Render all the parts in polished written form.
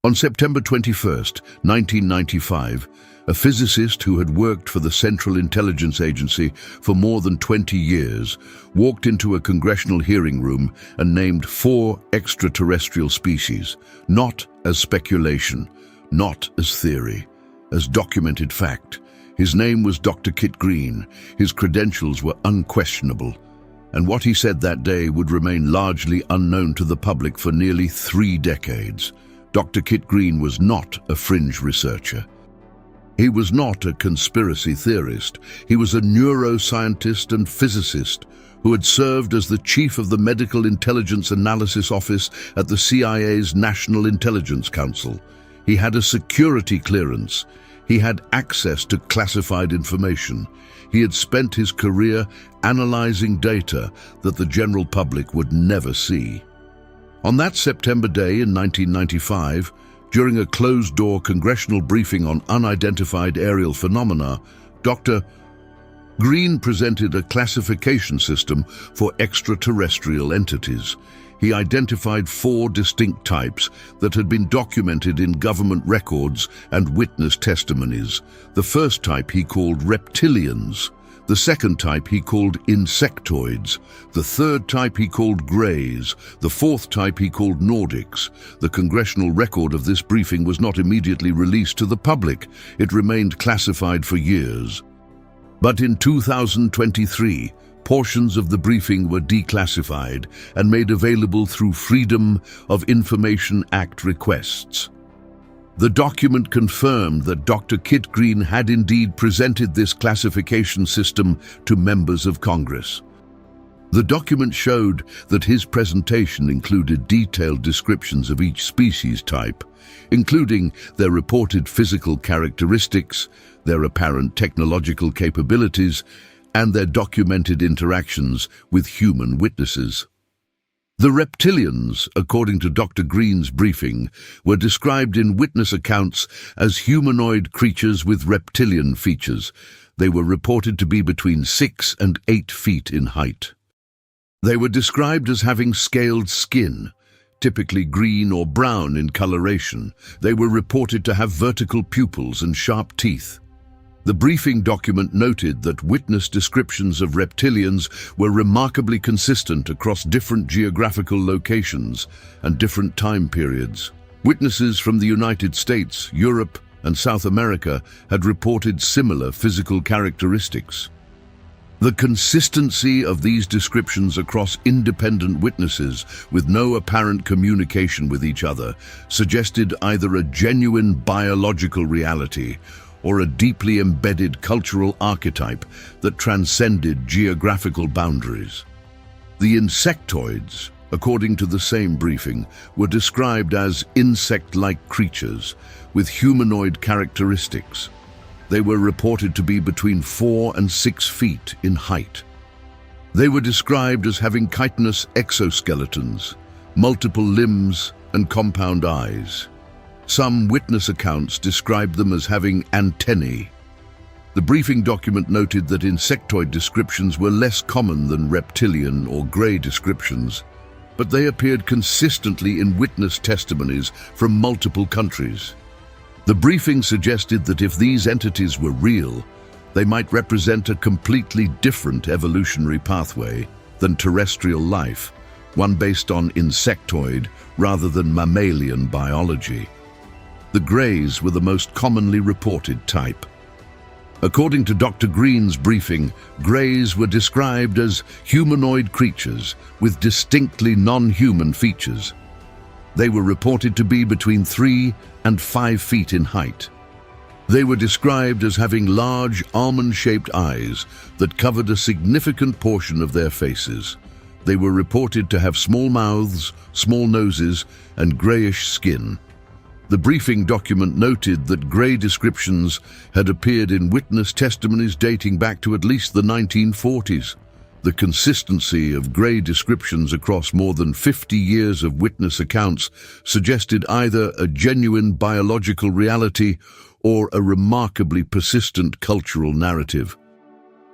On September 21st, 1995, a physicist who had worked for the Central Intelligence Agency for more than 20 years walked into a congressional hearing room and named 4 extraterrestrial species, not as speculation, not as theory, as documented fact. His name was Dr. Kit Green. His credentials were unquestionable, and what he said that day would remain largely unknown to the public for nearly 3 decades. Dr. Kit Green was not a fringe researcher. He was not a conspiracy theorist. He was a neuroscientist and physicist who had served as the chief of the Medical Intelligence Analysis Office at the CIA's National Intelligence Council. He had a security clearance. He had access to classified information. He had spent his career analyzing data that the general public would never see. On that September day in 1995, during a closed-door congressional briefing on unidentified aerial phenomena, Dr. Green presented a classification system for extraterrestrial entities. He identified 4 distinct types that had been documented in government records and witness testimonies. The first type he called Reptilians. The second type he called Insectoids. The third type he called Greys. The fourth type he called Nordics. The congressional record of this briefing was not immediately released to the public. It remained classified for years. But in 2023, portions of the briefing were declassified and made available through Freedom of Information Act requests. The document confirmed that Dr. Kit Green had indeed presented this classification system to members of Congress. The document showed that his presentation included detailed descriptions of each species type, including their reported physical characteristics, their apparent technological capabilities, and their documented interactions with human witnesses. The reptilians, according to Dr. Green's briefing, were described in witness accounts as humanoid creatures with reptilian features. They were reported to be between 6 and 8 feet in height. They were described as having scaled skin, typically green or brown in coloration. They were reported to have vertical pupils and sharp teeth. The briefing document noted that witness descriptions of reptilians were remarkably consistent across different geographical locations and different time periods. Witnesses from the United States, Europe, and South America had reported similar physical characteristics. The consistency of these descriptions across independent witnesses with no apparent communication with each other suggested either a genuine biological reality or a deeply embedded cultural archetype that transcended geographical boundaries. The insectoids, according to the same briefing, were described as insect-like creatures with humanoid characteristics. They were reported to be between 4 and 6 feet in height. They were described as having chitinous exoskeletons, multiple limbs, and compound eyes. Some witness accounts described them as having antennae. The briefing document noted that insectoid descriptions were less common than reptilian or grey descriptions, but they appeared consistently in witness testimonies from multiple countries. The briefing suggested that if these entities were real, they might represent a completely different evolutionary pathway than terrestrial life, one based on insectoid rather than mammalian biology. The Greys were the most commonly reported type. According to Dr. Green's briefing, Greys were described as humanoid creatures with distinctly non-human features. They were reported to be between 3 and 5 feet in height. They were described as having large, almond-shaped eyes that covered a significant portion of their faces. They were reported to have small mouths, small noses, and grayish skin. The briefing document noted that grey descriptions had appeared in witness testimonies dating back to at least the 1940s. The consistency of grey descriptions across more than 50 years of witness accounts suggested either a genuine biological reality or a remarkably persistent cultural narrative.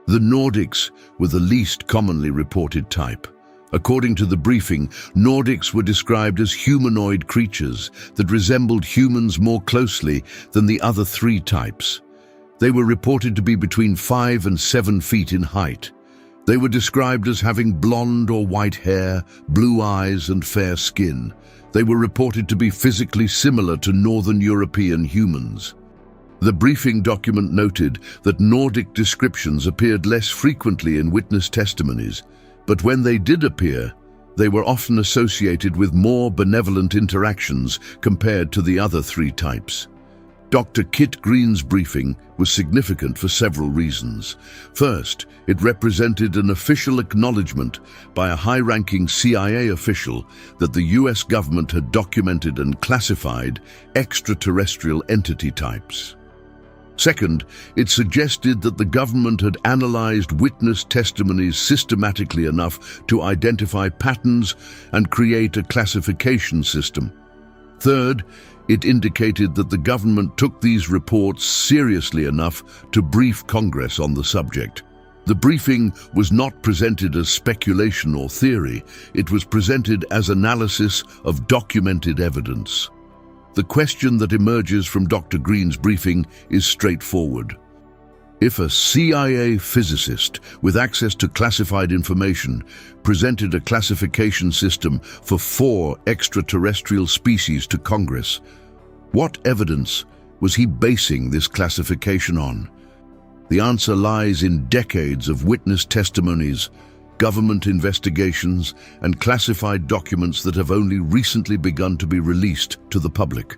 The Nordics were the least commonly reported type. According to the briefing, Nordics were described as humanoid creatures that resembled humans more closely than the other three types. They were reported to be between 5 and 7 feet in height. They were described as having blonde or white hair, blue eyes, and fair skin. They were reported to be physically similar to Northern European humans. The briefing document noted that Nordic descriptions appeared less frequently in witness testimonies, but when they did appear, they were often associated with more benevolent interactions compared to the other three types. Dr. Kit Green's briefing was significant for several reasons. First, it represented an official acknowledgement by a high-ranking CIA official that the US government had documented and classified extraterrestrial entity types. Second, it suggested that the government had analyzed witness testimonies systematically enough to identify patterns and create a classification system. Third, it indicated that the government took these reports seriously enough to brief Congress on the subject. The briefing was not presented as speculation or theory. It was presented as analysis of documented evidence. The question that emerges from Dr. Green's briefing is straightforward. If a CIA physicist with access to classified information presented a classification system for 4 extraterrestrial species to Congress, what evidence was he basing this classification on? The answer lies in decades of witness testimonies, government investigations, and classified documents that have only recently begun to be released to the public.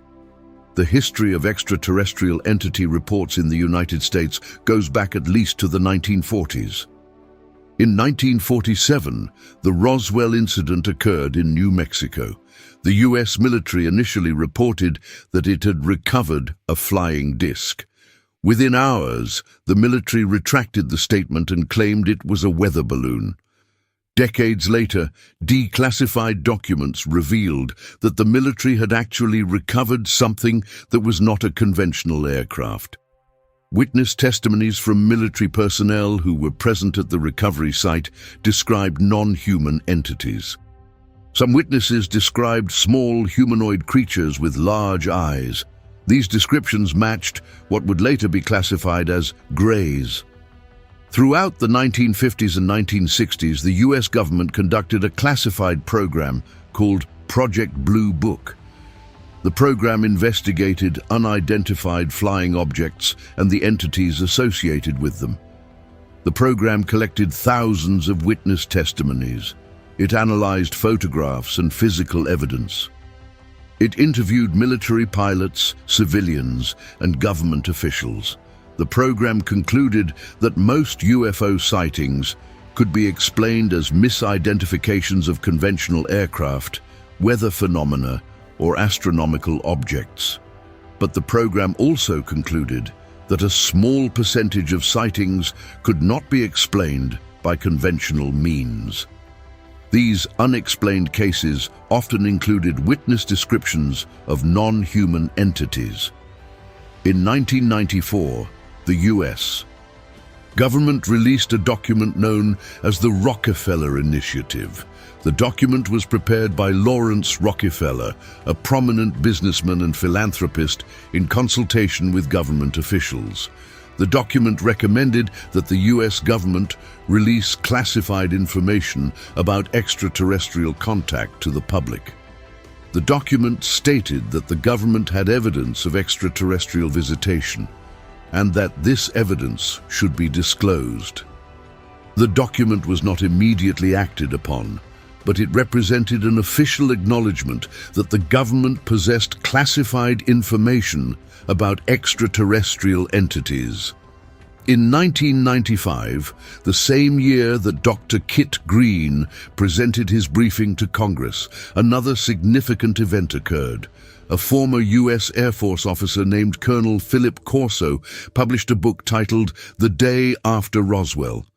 The history of extraterrestrial entity reports in the United States goes back at least to the 1940s. In 1947, the Roswell incident occurred in New Mexico. The US military initially reported that it had recovered a flying disc. Within hours, the military retracted the statement and claimed it was a weather balloon. Decades later, declassified documents revealed that the military had actually recovered something that was not a conventional aircraft. Witness testimonies from military personnel who were present at the recovery site described non-human entities. Some witnesses described small humanoid creatures with large eyes. These descriptions matched what would later be classified as greys. Throughout the 1950s and 1960s, the US government conducted a classified program called Project Blue Book. The program investigated unidentified flying objects and the entities associated with them. The program collected thousands of witness testimonies. It analyzed photographs and physical evidence. It interviewed military pilots, civilians, and government officials. The program concluded that most UFO sightings could be explained as misidentifications of conventional aircraft, weather phenomena, or astronomical objects. But the program also concluded that a small percentage of sightings could not be explained by conventional means. These unexplained cases often included witness descriptions of non-human entities. In 1994, the US government released a document known as the Rockefeller Initiative. The document was prepared by Lawrence Rockefeller, a prominent businessman and philanthropist, in consultation with government officials. The document recommended that the US government release classified information about extraterrestrial contact to the public. The document stated that the government had evidence of extraterrestrial visitation, and that this evidence should be disclosed. The document was not immediately acted upon, but it represented an official acknowledgement that the government possessed classified information about extraterrestrial entities. In 1995, the same year that Dr. Kit Green presented his briefing to Congress, another significant event occurred. A former US Air Force officer named Colonel Philip Corso published a book titled The Day After Roswell.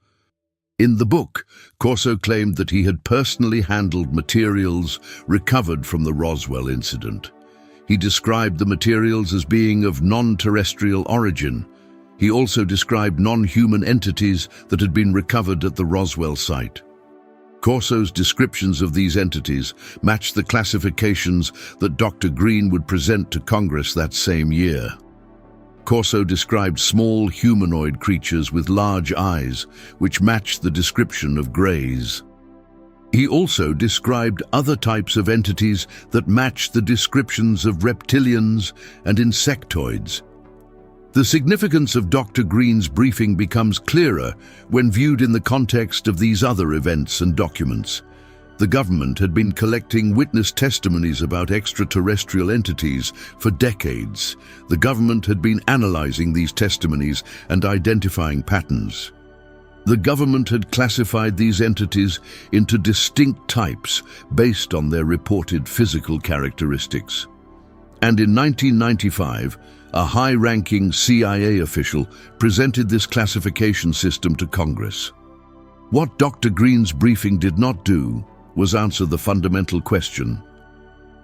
In the book, Corso claimed that he had personally handled materials recovered from the Roswell incident. He described the materials as being of non-terrestrial origin. He also described non-human entities that had been recovered at the Roswell site. Corso's descriptions of these entities matched the classifications that Dr. Green would present to Congress that same year. Corso described small humanoid creatures with large eyes, which matched the description of Gray's. He also described other types of entities that matched the descriptions of reptilians and insectoids. The significance of Dr. Green's briefing becomes clearer when viewed in the context of these other events and documents. The government had been collecting witness testimonies about extraterrestrial entities for decades. The government had been analyzing these testimonies and identifying patterns. The government had classified these entities into distinct types based on their reported physical characteristics. And in 1995, a high-ranking CIA official presented this classification system to Congress. What Dr. Green's briefing did not do was answer the fundamental question: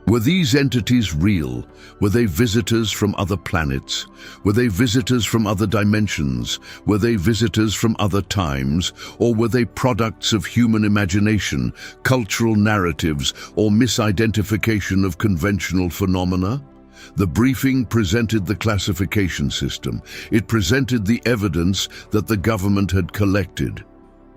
were these entities real? Were they visitors from other planets? Were they visitors from other dimensions? Were they visitors from other times? Or were they products of human imagination, cultural narratives, or misidentification of conventional phenomena? The briefing presented the classification system. It presented the evidence that the government had collected.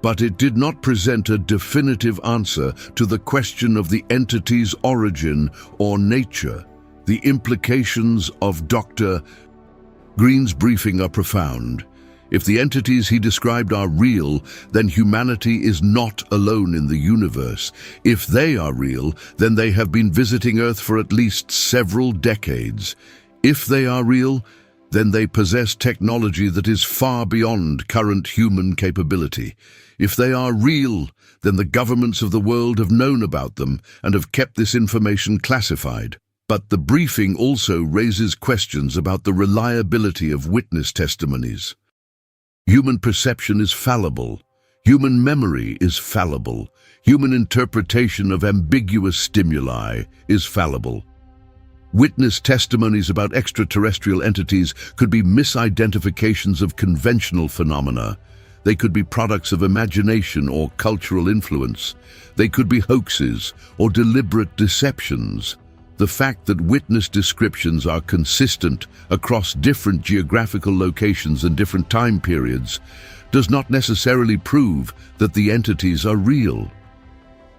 But it did not present a definitive answer to the question of the entity's origin or nature. The implications of Dr. Green's briefing are profound. If the entities he described are real, then humanity is not alone in the universe. If they are real, then they have been visiting Earth for at least several decades. If they are real, then they possess technology that is far beyond current human capability. If they are real, then the governments of the world have known about them and have kept this information classified. But the briefing also raises questions about the reliability of witness testimonies. Human perception is fallible. Human memory is fallible. Human interpretation of ambiguous stimuli is fallible. Witness testimonies about extraterrestrial entities could be misidentifications of conventional phenomena. They could be products of imagination or cultural influence. They could be hoaxes or deliberate deceptions. The fact that witness descriptions are consistent across different geographical locations and different time periods does not necessarily prove that the entities are real.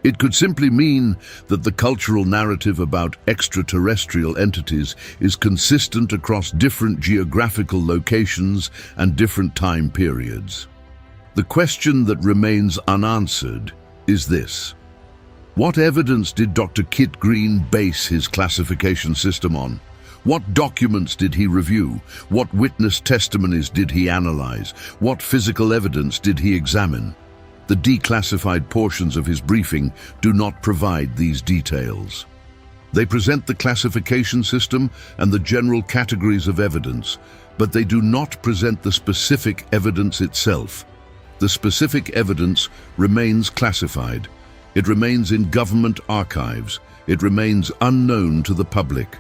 It could simply mean that the cultural narrative about extraterrestrial entities is consistent across different geographical locations and different time periods. The question that remains unanswered is this: what evidence did Dr. Kit Green base his classification system on? What documents did he review? What witness testimonies did he analyze? What physical evidence did he examine? The declassified portions of his briefing do not provide these details. They present the classification system and the general categories of evidence, but they do not present the specific evidence itself. The specific evidence remains classified. It remains in government archives. It remains unknown to the public.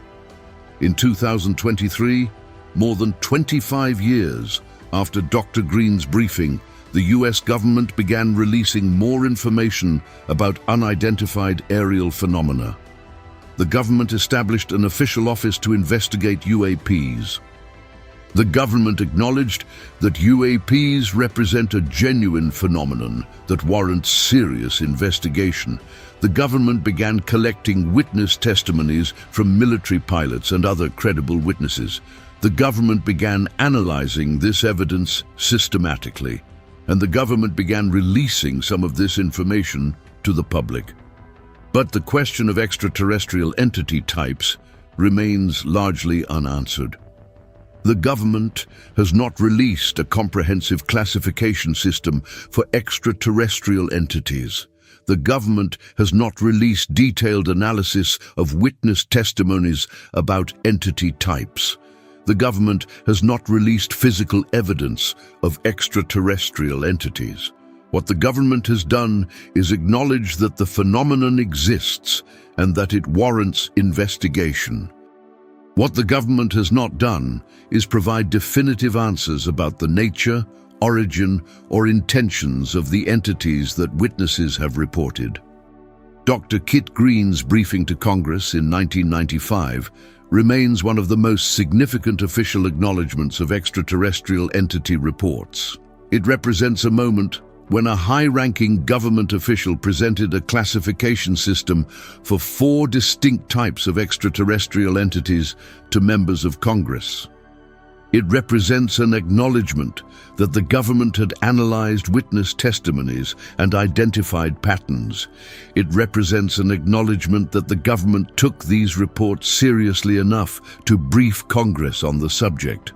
In 2023, more than 25 years after Dr. Green's briefing, the US government began releasing more information about unidentified aerial phenomena. The government established an official office to investigate UAPs. The government acknowledged that UAPs represent a genuine phenomenon that warrants serious investigation. The government began collecting witness testimonies from military pilots and other credible witnesses. The government began analyzing this evidence systematically, and the government began releasing some of this information to the public. But the question of extraterrestrial entity types remains largely unanswered. The government has not released a comprehensive classification system for extraterrestrial entities. The government has not released detailed analysis of witness testimonies about entity types. The government has not released physical evidence of extraterrestrial entities. What the government has done is acknowledge that the phenomenon exists and that it warrants investigation. What the government has not done is provide definitive answers about the nature, origin, or intentions of the entities that witnesses have reported. Dr. Kit Green's briefing to Congress in 1995 remains one of the most significant official acknowledgements of extraterrestrial entity reports. It represents a moment when a high-ranking government official presented a classification system for 4 distinct types of extraterrestrial entities to members of Congress. It represents an acknowledgement that the government had analyzed witness testimonies and identified patterns. It represents an acknowledgement that the government took these reports seriously enough to brief Congress on the subject.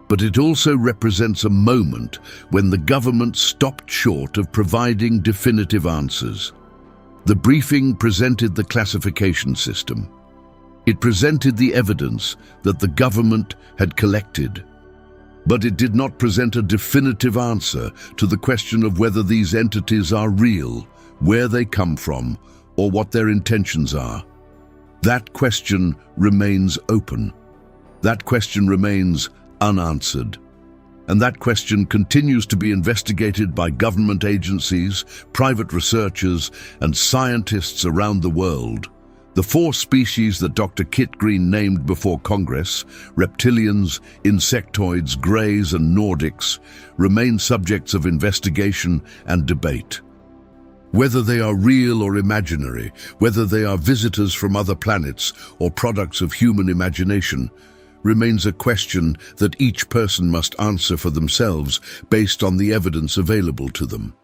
But it also represents a moment when the government stopped short of providing definitive answers. The briefing presented the classification system. It presented the evidence that the government had collected. But it did not present a definitive answer to the question of whether these entities are real, where they come from, or what their intentions are. That question remains open. That question remains unanswered. And that question continues to be investigated by government agencies, private researchers, and scientists around the world. The 4 species that Dr. Kit Green named before Congress, reptilians, insectoids, greys, and Nordics, remain subjects of investigation and debate. Whether they are real or imaginary, whether they are visitors from other planets or products of human imagination, remains a question that each person must answer for themselves based on the evidence available to them.